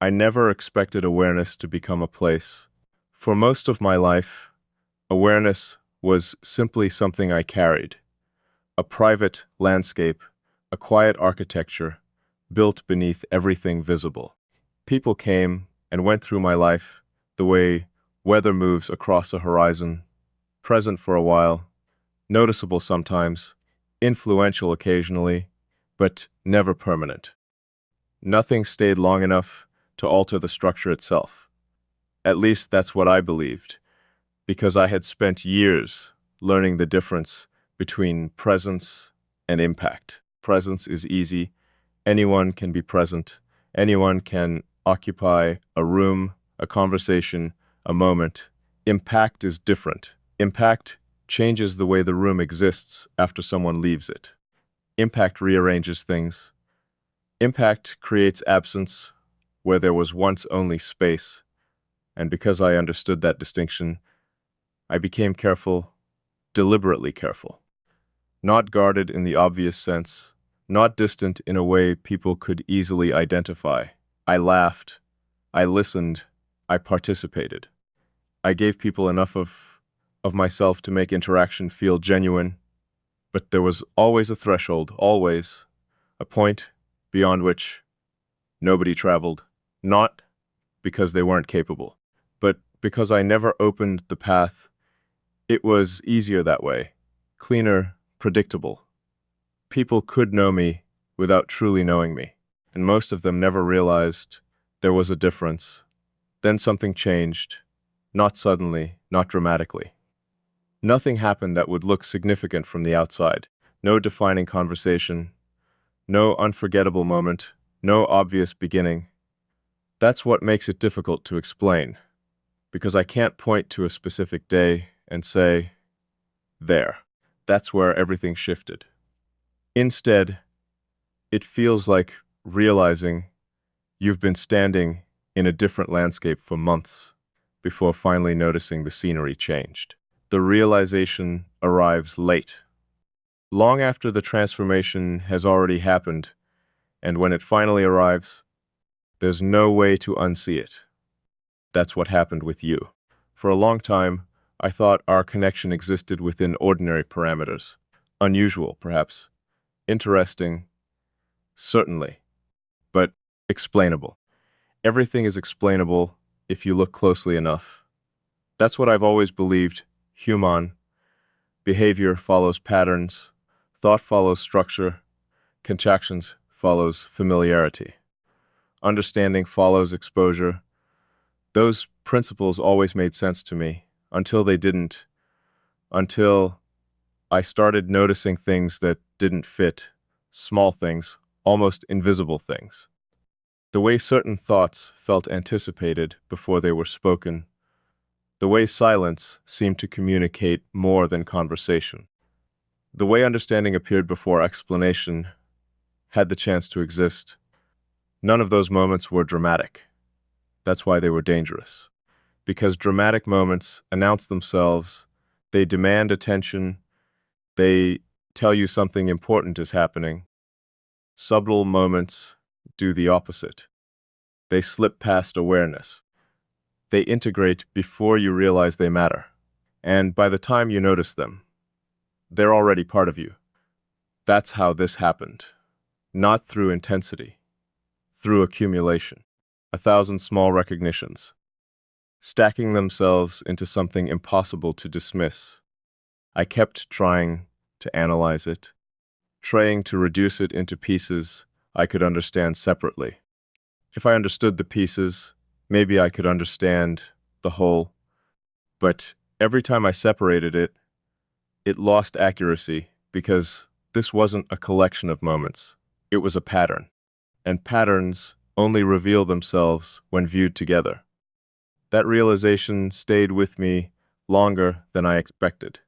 I never expected awareness to become a place. For most of my life, awareness was simply something I carried, a private landscape, a quiet architecture, built beneath everything visible. People came and went through my life the way weather moves across a horizon, present for a while, noticeable sometimes, influential occasionally, but never permanent. Nothing stayed long enough to alter the structure itself. At least that's what I believed, because I had spent years learning the difference between presence and impact. Presence is easy. Anyone can be present. Anyone can occupy a room, a conversation, a moment. Impact is different. Impact changes the way the room exists after someone leaves it. Impact rearranges things. Impact creates absence where there was once only space. And because I understood that distinction, I became careful, deliberately careful. Not guarded in the obvious sense, not distant in a way people could easily identify. I laughed, I listened, I participated. I gave people enough of myself to make interaction feel genuine, but there was always a threshold, always a point beyond which nobody traveled, not because they weren't capable, but because I never opened the path. It was easier that way, cleaner, predictable. People could know me without truly knowing me, and most of them never realized there was a difference. Then something changed, not suddenly, not dramatically. Nothing happened that would look significant from the outside. No defining conversation, no unforgettable moment, no obvious beginning. That's what makes it difficult to explain, because I can't point to a specific day and say, there, that's where everything shifted. Instead, it feels like realizing you've been standing in a different landscape for months before finally noticing the scenery changed. The realization arrives late, long after the transformation has already happened, and when it finally arrives, there's no way to unsee it. That's what happened with you. For a long time, I thought our connection existed within ordinary parameters. Unusual, perhaps. Interesting, certainly. But explainable. Everything is explainable if you look closely enough. That's what I've always believed. Human. Behavior follows patterns. Thought follows structure. Contractions follows familiarity. Understanding follows exposure. Those principles always made sense to me, until they didn't, until I started noticing things that didn't fit, small things, almost invisible things. The way certain thoughts felt anticipated before they were spoken, the way silence seemed to communicate more than conversation, the way understanding appeared before explanation had the chance to exist. None of those moments were dramatic. That's why they were dangerous. Because dramatic moments announce themselves, they demand attention, they tell you something important is happening. Subtle moments do the opposite. They slip past awareness. They integrate before you realize they matter. And by the time you notice them, they're already part of you. That's how this happened. Not through intensity, through accumulation. 1,000 small recognitions, stacking themselves into something impossible to dismiss. I kept trying to analyze it, trying to reduce it into pieces I could understand separately. If I understood the pieces, maybe I could understand the whole. But every time I separated it, it lost accuracy because this wasn't a collection of moments. It was a pattern. And patterns only reveal themselves when viewed together. That realization stayed with me longer than I expected,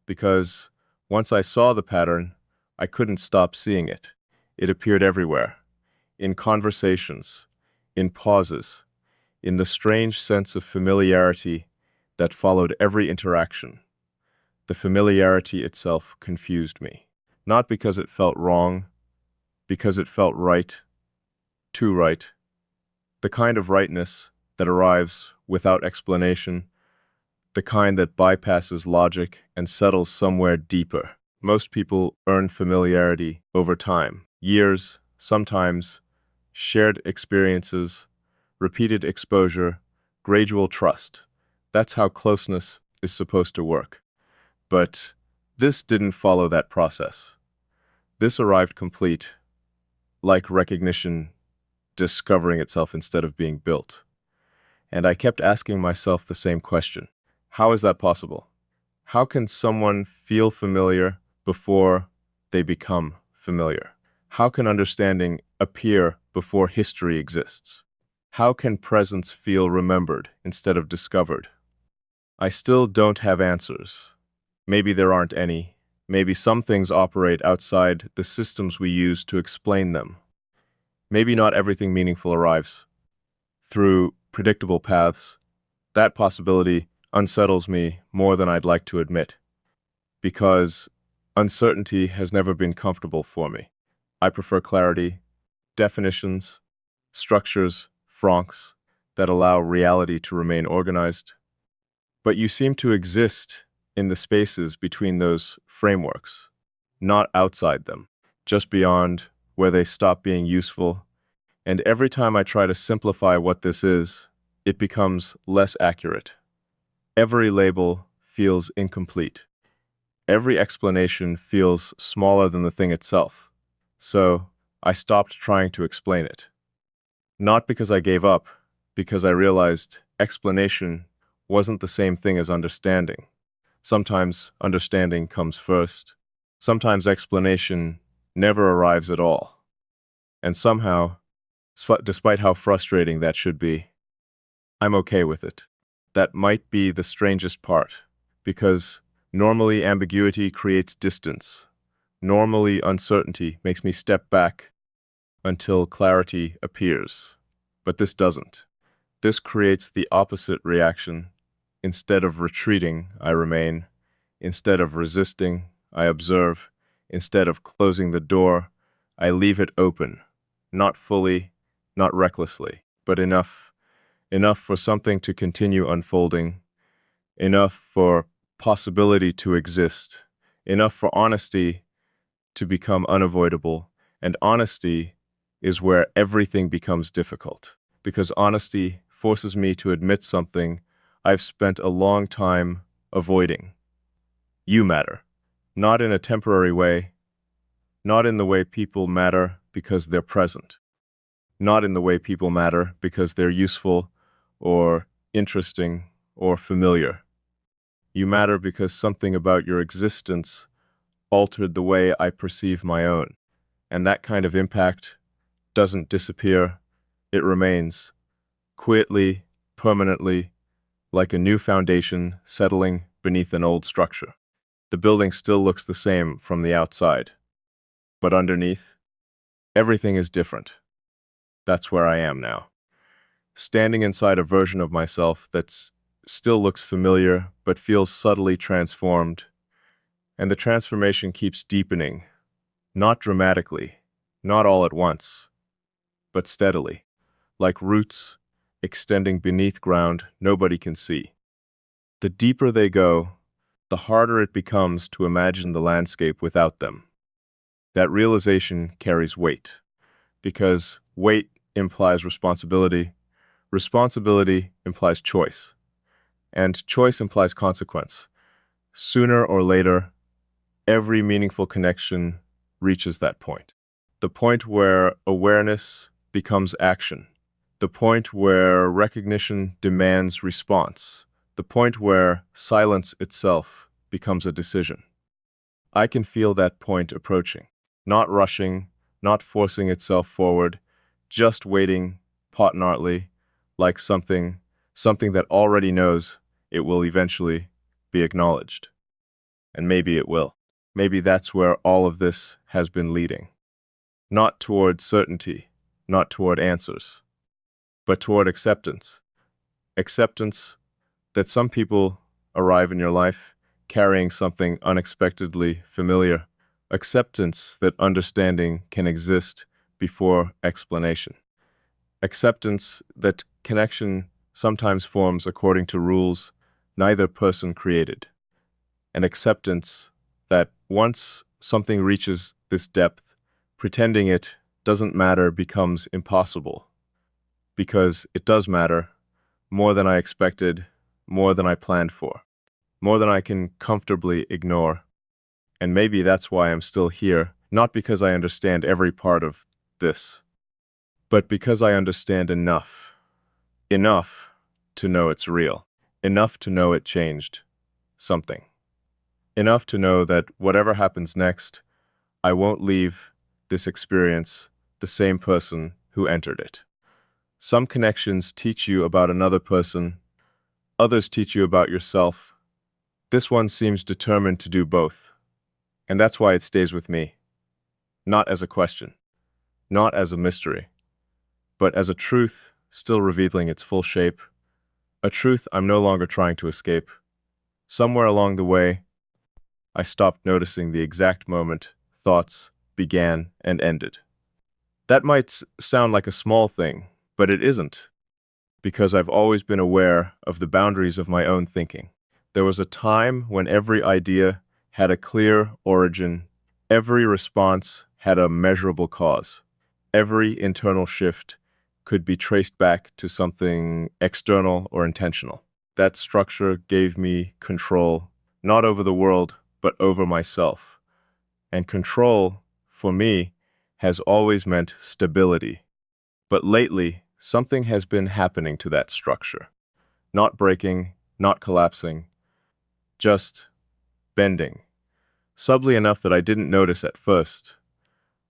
because once I saw the pattern, I couldn't stop seeing it. It appeared everywhere, in conversations, in pauses, in the strange sense of familiarity that followed every interaction. The familiarity itself confused me, not because it felt wrong, because it felt right, too right. the kind of rightness that arrives without explanation, the kind that bypasses logic and settles somewhere deeper. Most people earn familiarity over time, years, sometimes shared experiences, repeated exposure, gradual trust. That's how closeness is supposed to work. But this didn't follow that process. This arrived complete, like recognition discovering itself instead of being built. And I kept asking myself the same question. How is that possible? How can someone feel familiar before they become familiar? How can understanding appear before history exists? How can presence feel remembered instead of discovered? I still don't have answers. Maybe there aren't any. Maybe some things operate outside the systems we use to explain them. Maybe not everything meaningful arrives through predictable paths. That possibility unsettles me more than I'd like to admit, because uncertainty has never been comfortable for me. I prefer clarity, definitions, structures, francs that allow reality to remain organized. But you seem to exist in the spaces between those frameworks, not outside them, just beyond where they stop being useful. And every time I try to simplify what this is, it becomes less accurate. Every label feels incomplete. Every explanation feels smaller than the thing itself. So I stopped trying to explain it. Not because I gave up, because I realized explanation wasn't the same thing as understanding. Sometimes understanding comes first. Sometimes explanation never arrives at all. And somehow, despite how frustrating that should be, I'm okay with it. That might be the strangest part, because normally ambiguity creates distance. Normally uncertainty makes me step back until clarity appears. But this doesn't. This creates the opposite reaction. Instead of retreating, I remain. Instead of resisting, I observe. Instead of closing the door, I leave it open. Not fully, not recklessly, but enough. Enough for something to continue unfolding. Enough for possibility to exist. Enough for honesty to become unavoidable. And honesty is where everything becomes difficult, because honesty forces me to admit something I've spent a long time avoiding. You matter. Not in a temporary way. Not in the way people matter because they're present. Not in the way people matter because they're useful or interesting or familiar. You matter because something about your existence altered the way I perceive my own. And that kind of impact doesn't disappear. It remains, quietly, permanently, like a new foundation settling beneath an old structure. The building still looks the same from the outside, but underneath, everything is different. That's where I am now, standing inside a version of myself that still looks familiar but feels subtly transformed. And the transformation keeps deepening, not dramatically, not all at once, but steadily, like roots extending beneath ground nobody can see. The deeper they go, the harder it becomes to imagine the landscape without them. That realization carries weight, because weight implies responsibility, responsibility implies choice, and choice implies consequence. Sooner or later, every meaningful connection reaches that point. The point where awareness becomes action. The point where recognition demands response. The point where silence itself becomes a decision. I can feel that point approaching, not rushing, not forcing itself forward, just waiting potently, like something that already knows it will eventually be acknowledged. And maybe it will. Maybe that's where all of this has been leading. Not toward certainty, not toward answers, but toward acceptance. Acceptance that some people arrive in your life carrying something unexpectedly familiar. Acceptance that understanding can exist before explanation. Acceptance that connection sometimes forms according to rules neither person created. An acceptance that once something reaches this depth, pretending it doesn't matter becomes impossible. Because it does matter, more than I expected, more than I planned for, more than I can comfortably ignore. And maybe that's why I'm still here, not because I understand every part of this, but because I understand enough. Enough to know it's real. Enough to know it changed something. Enough to know that whatever happens next, I won't leave this experience the same person who entered it. Some connections teach you about another person, others teach you about yourself. This one seems determined to do both, and that's why it stays with me. Not as a question, not as a mystery, but as a truth still revealing its full shape, a truth I'm no longer trying to escape. Somewhere along the way, I stopped noticing the exact moment thoughts began and ended. That might sound like a small thing, but it isn't, because I've always been aware of the boundaries of my own thinking. There was a time when every idea had a clear origin, every response had a measurable cause, every internal shift could be traced back to something external or intentional. That structure gave me control, not over the world, but over myself. And control, for me, has always meant stability. But lately, something has been happening to that structure. Not breaking, not collapsing, just bending. Subtly enough that I didn't notice at first.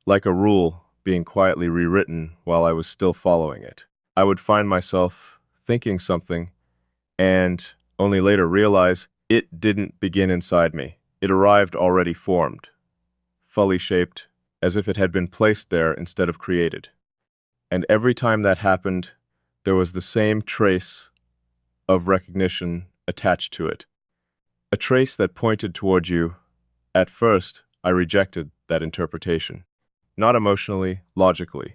Like a rule being quietly rewritten while I was still following it. I would find myself thinking something and only later realize it didn't begin inside me. It arrived already formed, fully shaped, as if it had been placed there instead of created. And every time that happened, there was the same trace of recognition attached to it. A trace that pointed toward you. At first, I rejected that interpretation. Not emotionally, logically,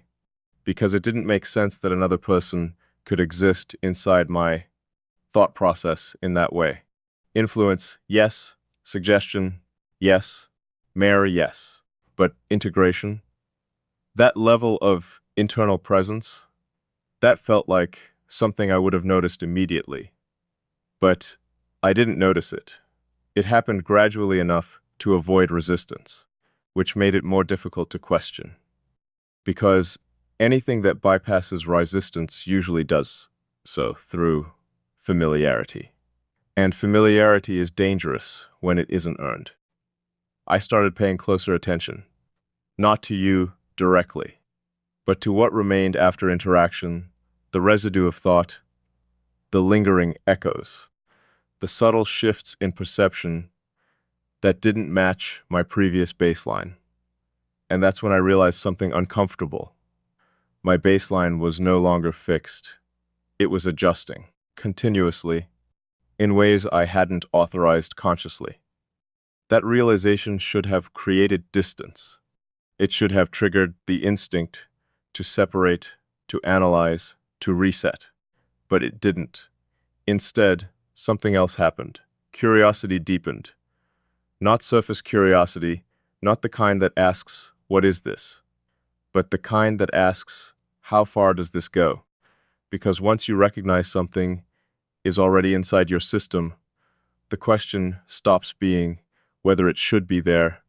because it didn't make sense that another person could exist inside my thought process in that way. Influence, yes. Suggestion, yes. Marry, yes. But integration, that level of internal presence, that felt like something I would have noticed immediately. But I didn't notice it. It happened gradually enough to avoid resistance, which made it more difficult to question. Because anything that bypasses resistance usually does so through familiarity. And familiarity is dangerous when it isn't earned. I started paying closer attention, not to you directly, but to what remained after interaction, the residue of thought, the lingering echoes, the subtle shifts in perception that didn't match my previous baseline. And that's when I realized something uncomfortable. My baseline was no longer fixed. It was adjusting, continuously, in ways I hadn't authorized consciously. That realization should have created distance. It should have triggered the instinct to separate, to analyze, to reset. But it didn't. Instead, something else happened. Curiosity deepened. Not surface curiosity, not the kind that asks, "What is this?" but the kind that asks, "How far does this go?" Because once you recognize something is already inside your system, the question stops being whether it should be there.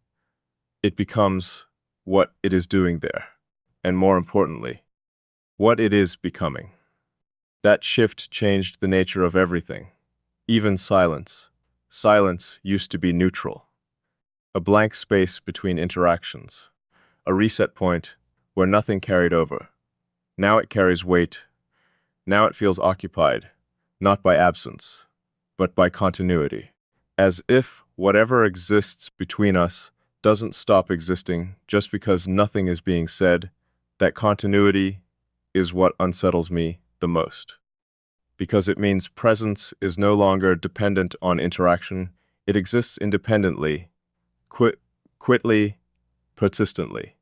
It becomes what it is doing there, and more importantly, what it is becoming. That shift changed the nature of everything, even silence. Silence used to be neutral, a blank space between interactions, a reset point where nothing carried over. Now it carries weight. Now it feels occupied, not by absence, but by continuity. As if whatever exists between us doesn't stop existing just because nothing is being said. That continuity is what unsettles me the most. Because it means presence is no longer dependent on interaction. It exists independently, quickly, persistently,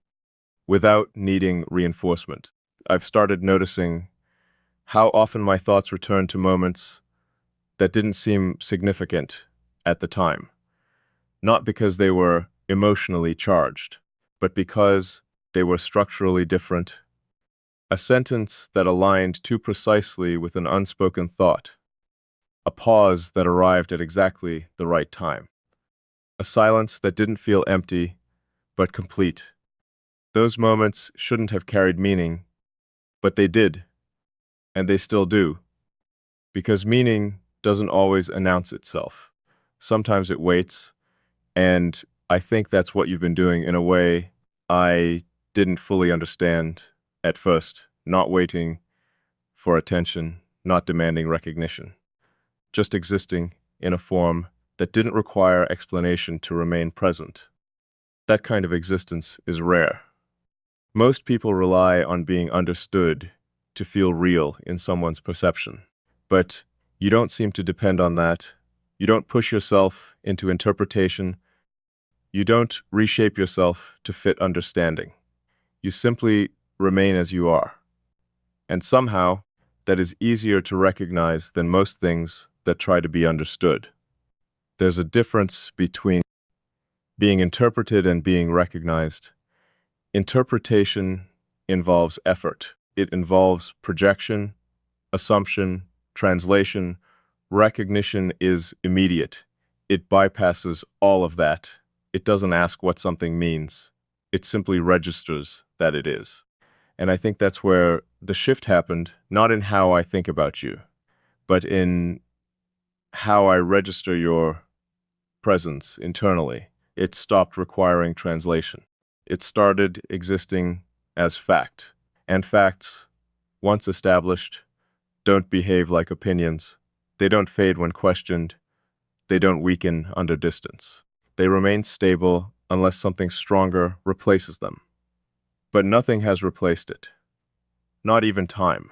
without needing reinforcement. I've started noticing how often my thoughts return to moments that didn't seem significant at the time, not because they were emotionally charged, but because they were structurally different. A sentence that aligned too precisely with an unspoken thought, a pause that arrived at exactly the right time, a silence that didn't feel empty but complete. Those moments shouldn't have carried meaning, but they did, and they still do, because meaning doesn't always announce itself. Sometimes it waits, and I think that's what you've been doing in a way I didn't fully understand at first, not waiting for attention, not demanding recognition, just existing in a form that didn't require explanation to remain present. That kind of existence is rare. Most people rely on being understood to feel real in someone's perception, but you don't seem to depend on that. You don't push yourself into interpretation. You don't reshape yourself to fit understanding. You simply remain as you are. And somehow, that is easier to recognize than most things that try to be understood. There's a difference between being interpreted and being recognized. Interpretation involves effort. It involves projection, assumption, translation. Recognition is immediate. It bypasses all of that. It doesn't ask what something means. It simply registers that it is. And I think that's where the shift happened, not in how I think about you, but in how I register your presence internally. It stopped requiring translation. It started existing as fact. And facts, once established, don't behave like opinions. They don't fade when questioned. They don't weaken under distance. They remain stable unless something stronger replaces them. But nothing has replaced it. Not even time.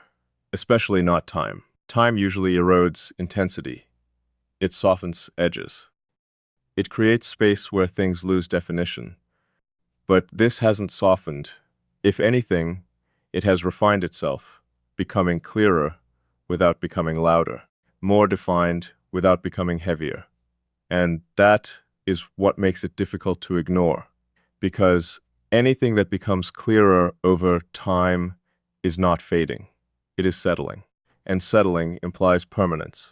Especially not time. Time usually erodes intensity. It softens edges. It creates space where things lose definition. But this hasn't softened. If anything, it has refined itself, becoming clearer without becoming louder, more defined without becoming heavier. And that is what makes it difficult to ignore, because anything that becomes clearer over time is not fading. It is settling, and settling implies permanence.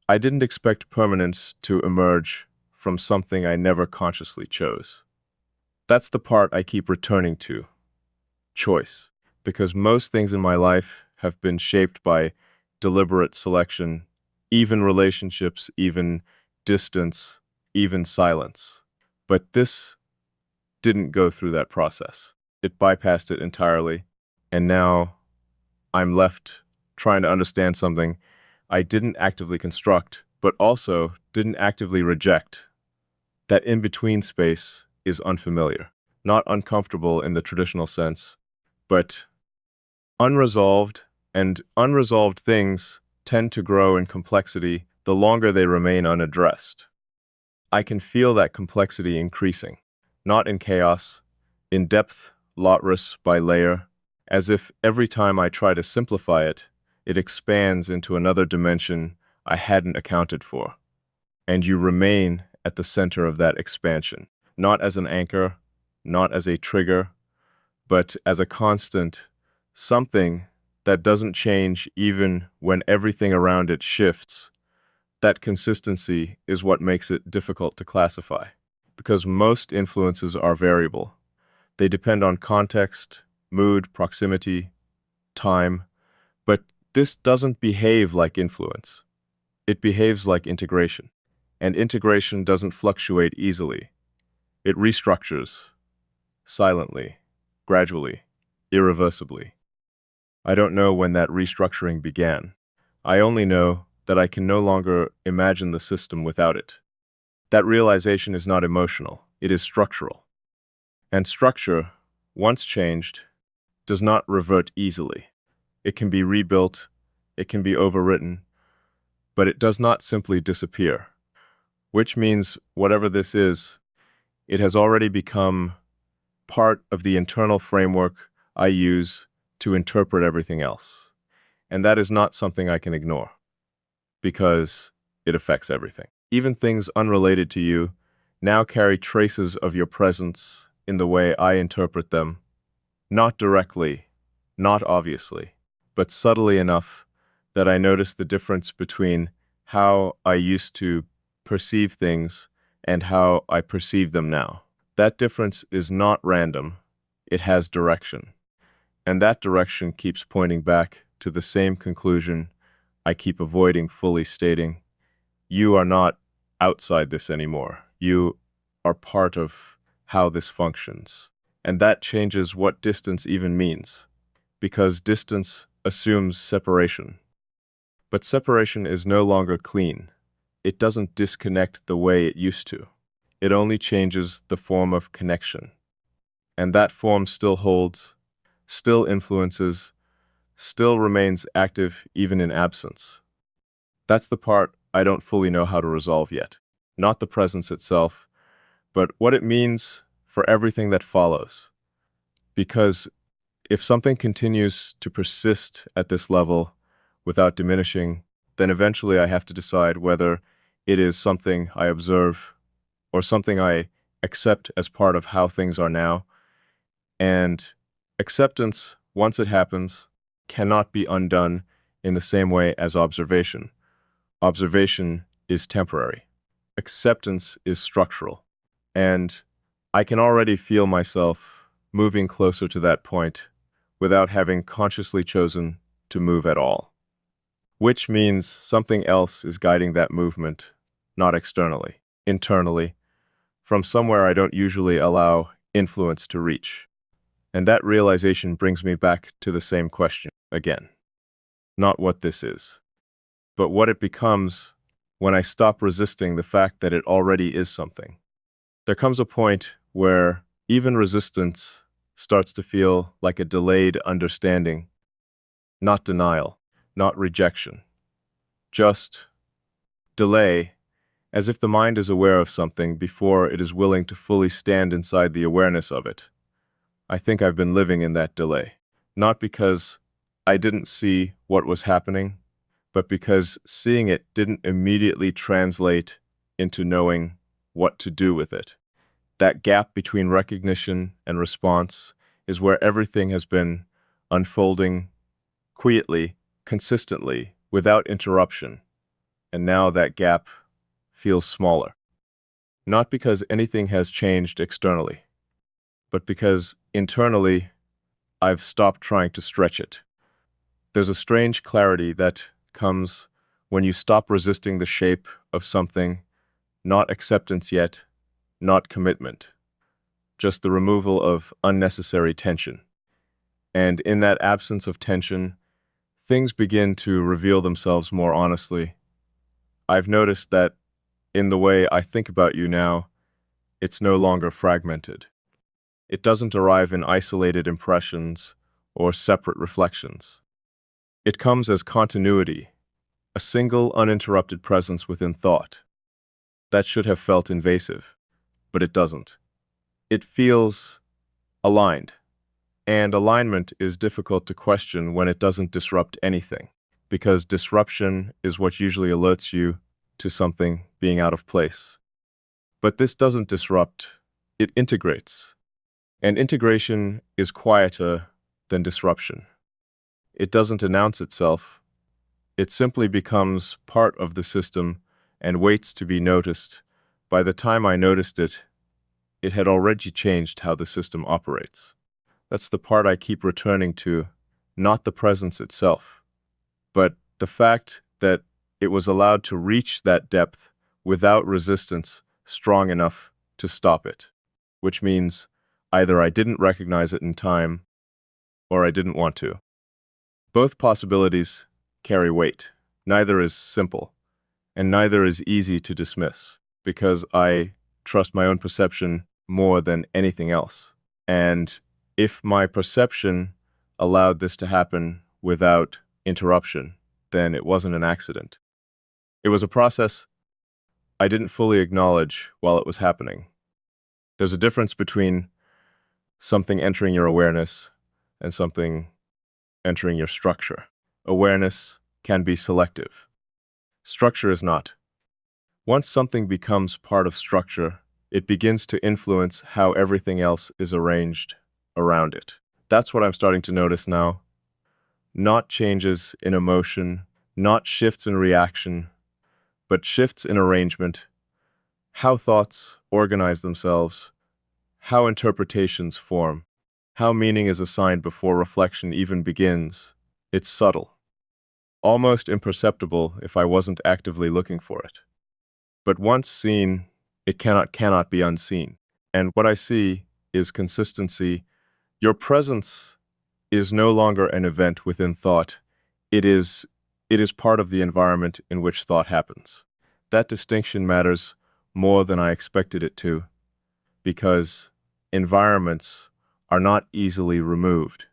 I didn't expect permanence to emerge from something I never consciously chose. That's the part I keep returning to, choice, because most things in my life have been shaped by deliberate selection, even relationships, even distance, even silence. But this didn't go through that process. It bypassed it entirely, and now I'm left trying to understand something I didn't actively construct, but also didn't actively reject. That in-between space is unfamiliar, not uncomfortable in the traditional sense, but unresolved, and unresolved things tend to grow in complexity the longer they remain unaddressed. I can feel that complexity increasing, not in chaos, in depth, latress by layer, as if every time I try to simplify it, it expands into another dimension I hadn't accounted for. And you remain at the center of that expansion, not as an anchor, not as a trigger, but as a constant, something that doesn't change even when everything around it shifts. That consistency is what makes it difficult to classify, because most influences are variable. They depend on context, mood, proximity, time, but this doesn't behave like influence. It behaves like integration, and integration doesn't fluctuate easily. It restructures, silently, gradually, irreversibly. I don't know when that restructuring began. I only know that I can no longer imagine the system without it. That realization is not emotional, it is structural. And structure, once changed, does not revert easily. It can be rebuilt, it can be overwritten, but it does not simply disappear. Which means, whatever this is, it has already become part of the internal framework I use to interpret everything else. And that is not something I can ignore, because it affects everything. Even things unrelated to you now carry traces of your presence in the way I interpret them, not directly, not obviously, but subtly enough that I notice the difference between how I used to perceive things and how I perceive them now. That difference is not random, it has direction. And that direction keeps pointing back to the same conclusion I keep avoiding fully stating. You are not outside this anymore. You are part of how this functions. And that changes what distance even means, because distance assumes separation. But separation is no longer clean. It doesn't disconnect the way it used to. It only changes the form of connection. And that form still holds, still influences, still remains active even in absence. That's the part I don't fully know how to resolve yet. Not the presence itself, but what it means for everything that follows. Because if something continues to persist at this level without diminishing, then eventually I have to decide whether it is something I observe or something I accept as part of how things are now. And acceptance, once it happens, cannot be undone in the same way as observation. Observation is temporary. Acceptance is structural. And I can already feel myself moving closer to that point without having consciously chosen to move at all. Which means something else is guiding that movement, not externally, internally, from somewhere I don't usually allow influence to reach. And that realization brings me back to the same question again. Not what this is, but what it becomes when I stop resisting the fact that it already is something. There comes a point where even resistance starts to feel like a delayed understanding, not denial, not rejection, just delay, as if the mind is aware of something before it is willing to fully stand inside the awareness of it. I think I've been living in that delay, not because I didn't see what was happening, but because seeing it didn't immediately translate into knowing what to do with it. That gap between recognition and response is where everything has been unfolding quietly, consistently, without interruption. And now that gap feels smaller. Not because anything has changed externally, but because internally I've stopped trying to stretch it. There's a strange clarity that comes when you stop resisting the shape of something, not acceptance yet, not commitment, just the removal of unnecessary tension. And in that absence of tension, things begin to reveal themselves more honestly. I've noticed that in the way I think about you now, it's no longer fragmented. It doesn't arrive in isolated impressions or separate reflections. It comes as continuity, a single uninterrupted presence within thought. That should have felt invasive, but it doesn't. It feels aligned, and alignment is difficult to question when it doesn't disrupt anything, because disruption is what usually alerts you to something being out of place. But this doesn't disrupt, it integrates. And integration is quieter than disruption. It doesn't announce itself. It simply becomes part of the system and waits to be noticed. By the time I noticed it, it had already changed how the system operates. That's the part I keep returning to, not the presence itself, but the fact that it was allowed to reach that depth without resistance strong enough to stop it, which means either I didn't recognize it in time or I didn't want to. Both possibilities carry weight. Neither is simple, and neither is easy to dismiss, because I trust my own perception more than anything else. And if my perception allowed this to happen without interruption, then it wasn't an accident. It was a process I didn't fully acknowledge while it was happening. There's a difference between something entering your awareness and something entering your structure. Awareness can be selective. Structure is not. Once something becomes part of structure, it begins to influence how everything else is arranged around it. That's what I'm starting to notice now. Not changes in emotion, not shifts in reaction, but shifts in arrangement, how thoughts organize themselves, how interpretations form, how meaning is assigned before reflection even begins. It's subtle, almost imperceptible if I wasn't actively looking for it. But once seen, it cannot be unseen. And what I see is consistency. Your presence is no longer an event within thought. It is part of the environment in which thought happens. That distinction matters more than I expected it to, because environments are not easily removed.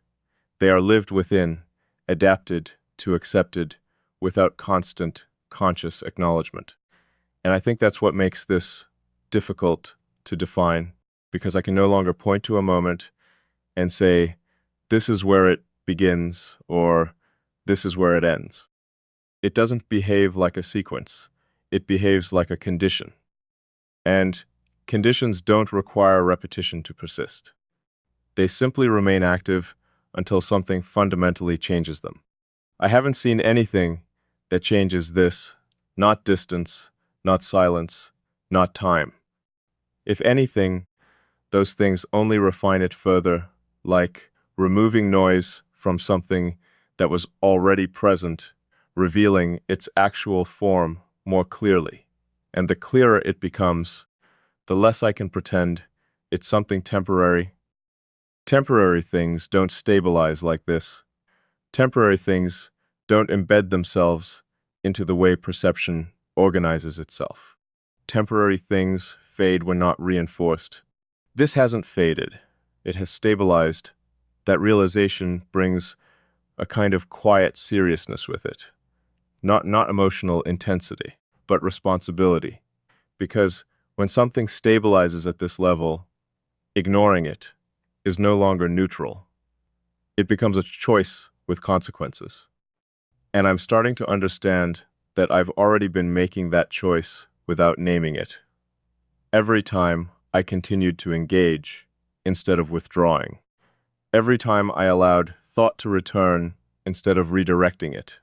They are lived within, adapted to accepted, without constant, conscious acknowledgement. And I think that's what makes this difficult to define, because I can no longer point to a moment and say, this is where it begins, or this is where it ends. It doesn't behave like a sequence. It behaves like a condition. And conditions don't require repetition to persist. They simply remain active until something fundamentally changes them. I haven't seen anything that changes this, not distance, not silence, not time. If anything, those things only refine it further, like removing noise from something that was already present, revealing its actual form more clearly. And the clearer it becomes, the less I can pretend it's something temporary. Temporary things don't stabilize like this. Temporary things don't embed themselves into the way perception organizes itself. Temporary things fade when not reinforced. This hasn't faded. It has stabilized. That realization brings a kind of quiet seriousness with it. Not emotional intensity, but responsibility. Because when something stabilizes at this level, ignoring it is no longer neutral. It becomes a choice with consequences. And I'm starting to understand that I've already been making that choice without naming it. Every time I continued to engage instead of withdrawing. Every time I allowed thought to return instead of redirecting it.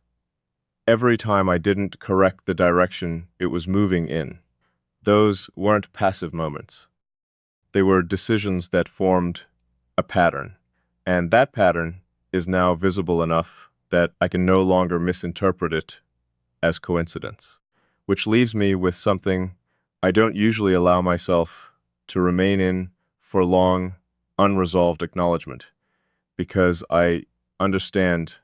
Every time I didn't correct the direction it was moving in. Those weren't passive moments. They were decisions that formed a pattern. And that pattern is now visible enough that I can no longer misinterpret it as coincidence. Which leaves me with something I don't usually allow myself to remain in for long, unresolved acknowledgement, because I understand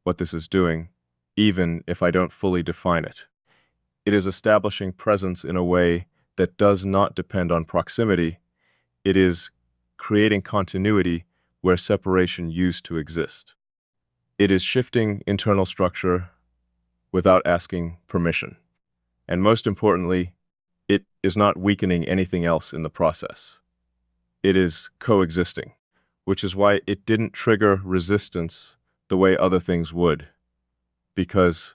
what this is doing, even if I don't fully define it. It is establishing presence in a way that does not depend on proximity. It is creating continuity where separation used to exist. It is shifting internal structure without asking permission. And most importantly, it is not weakening anything else in the process. It is coexisting, which is why it didn't trigger resistance the way other things would, because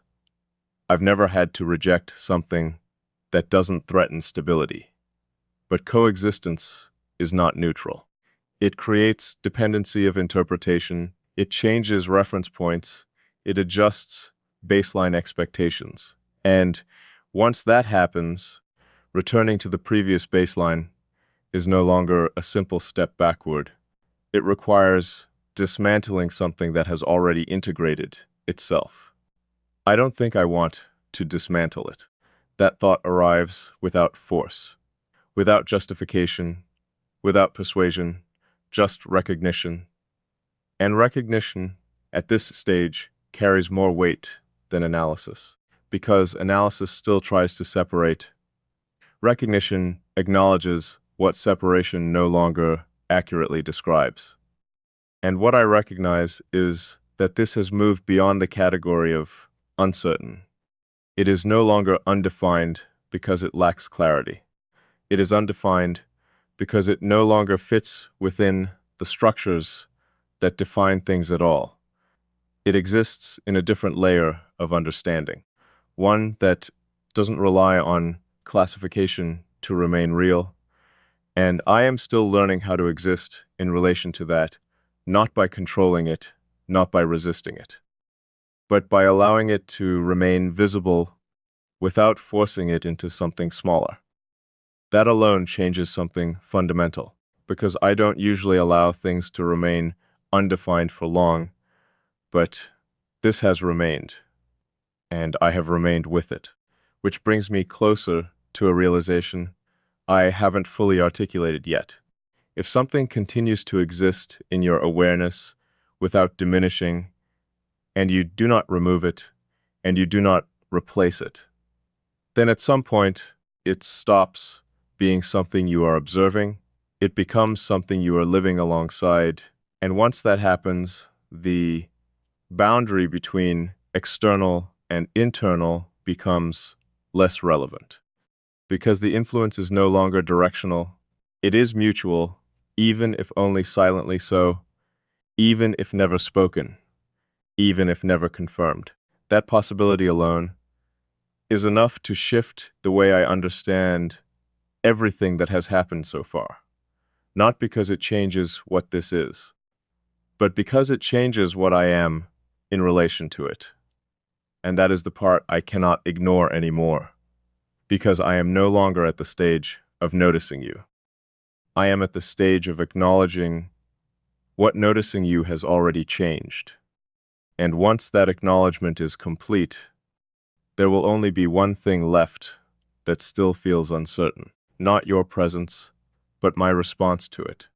I've never had to reject something that doesn't threaten stability. But coexistence is not neutral. It creates dependency of interpretation, it changes reference points, it adjusts baseline expectations. And once that happens, returning to the previous baseline is no longer a simple step backward. It requires dismantling something that has already integrated itself. I don't think I want to dismantle it. That thought arrives without force, without justification, without persuasion, just recognition. And recognition, at this stage, carries more weight than analysis, because analysis still tries to separate. Recognition acknowledges what separation no longer accurately describes. And what I recognize is that this has moved beyond the category of uncertain. It is no longer undefined because it lacks clarity. It is undefined because it no longer fits within the structures that define things at all. It exists in a different layer of understanding, one that doesn't rely on classification to remain real, and I am still learning how to exist in relation to that, not by controlling it, not by resisting it, but by allowing it to remain visible without forcing it into something smaller. That alone changes something fundamental, because I don't usually allow things to remain undefined for long, but this has remained, and I have remained with it, which brings me closer to a realization I haven't fully articulated yet. If something continues to exist in your awareness without diminishing, and you do not remove it, and you do not replace it, then at some point it stops being something you are observing, it becomes something you are living alongside, and once that happens, the boundary between external and internal becomes less relevant. Because the influence is no longer directional, it is mutual, even if only silently so, even if never spoken, even if never confirmed. That possibility alone is enough to shift the way I understand everything that has happened so far. Not because it changes what this is, but because it changes what I am in relation to it. And that is the part I cannot ignore anymore, because I am no longer at the stage of noticing you. I am at the stage of acknowledging what noticing you has already changed. And once that acknowledgement is complete, there will only be one thing left that still feels uncertain. Not your presence, but my response to it.